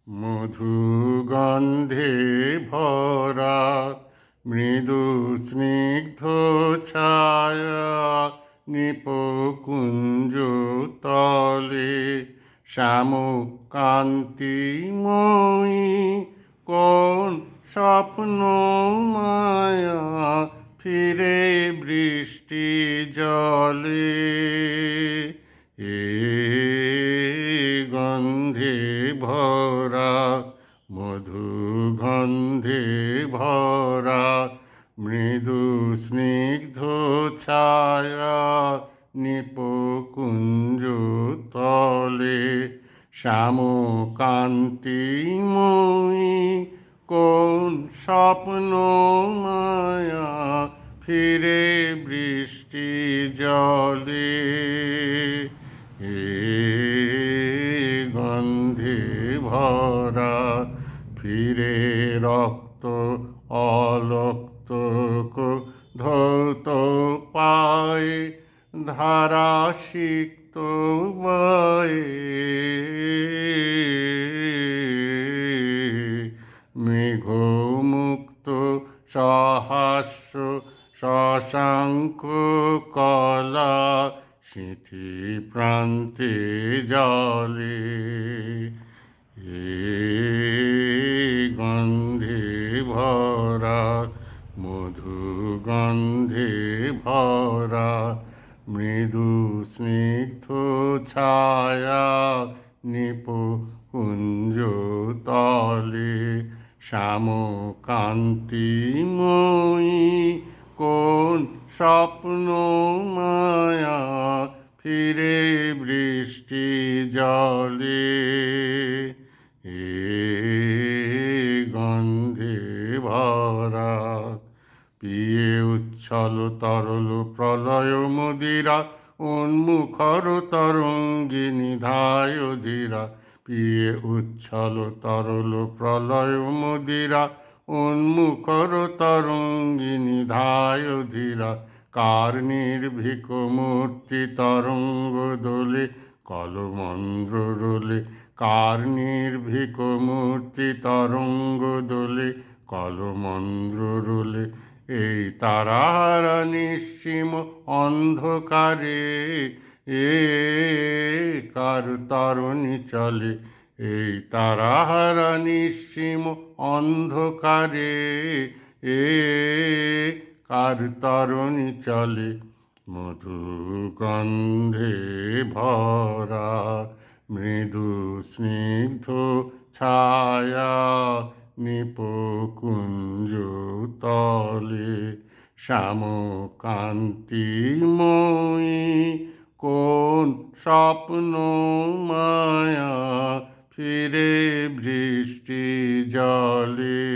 মধুগন্ধে ভরা মৃদু স্নিগ্ধ ছায়া নিপকুঞ্জ তলে শ্যামকান্তিময়ী কোন স্বপ্ন মায়া ফিরে বৃষ্টি জলে এ গন্ধে ভরা মধুগন্ধে ভরা মৃদু স্নিগ্ধ ছায়া নিপকুঞ্জ তলে শ্যামকান্তিময়ী কোন স্বপ্ন মায়া ফিরে বৃষ্টি জলে এ গন্ধে ভরা ফিরে রক্ত অলক্ত ধৌত পায়ে ধারা সিক্ত বয়ে মেঘমুক্ত সহাস্য শশাঙ্ক কলা সিঁথি প্রান্তে জলে এ গন্ধে ভরা মধুগন্ধে ভরা মৃদু স্নিগ্ধ ছায়া নিপকুঞ্জ তলে শ্যামকান্তিময়ী কোন স্বপ্ন মায়া ফিরে বৃষ্টি জলে এ গন্ধে ভরা পিয়ে উচ্ছল তরল প্রলয় মদিরা উন্মুখর তরঙ্গিনী ধায় ধীরা পিয়ে উচ্ছল তরল প্রলয় মদিরা উন্মুখর তরঙ্গিনী ধায় ধীরা কার নির্ভীক মূর্তি তরঙ্গ দোলে কলমন্দ্র রোলে কার নির্ভীক মূর্তি তরঙ্গ দোলে কলমন্দ্র রোলে এই তারাহারা নিঃসীম অন্ধকারে এ কার তরণী চলে এই তারাহারা নিঃসীম অন্ধকারে এ কার তরণী চলে মধুগন্ধে ভরা মৃদু স্নিগ্ধ ছায়া নিপকুঞ্জ তলে শ্যামকান্তিময়ী কোন স্বপ্ন মায়া ফিরে বৃষ্টি জলে।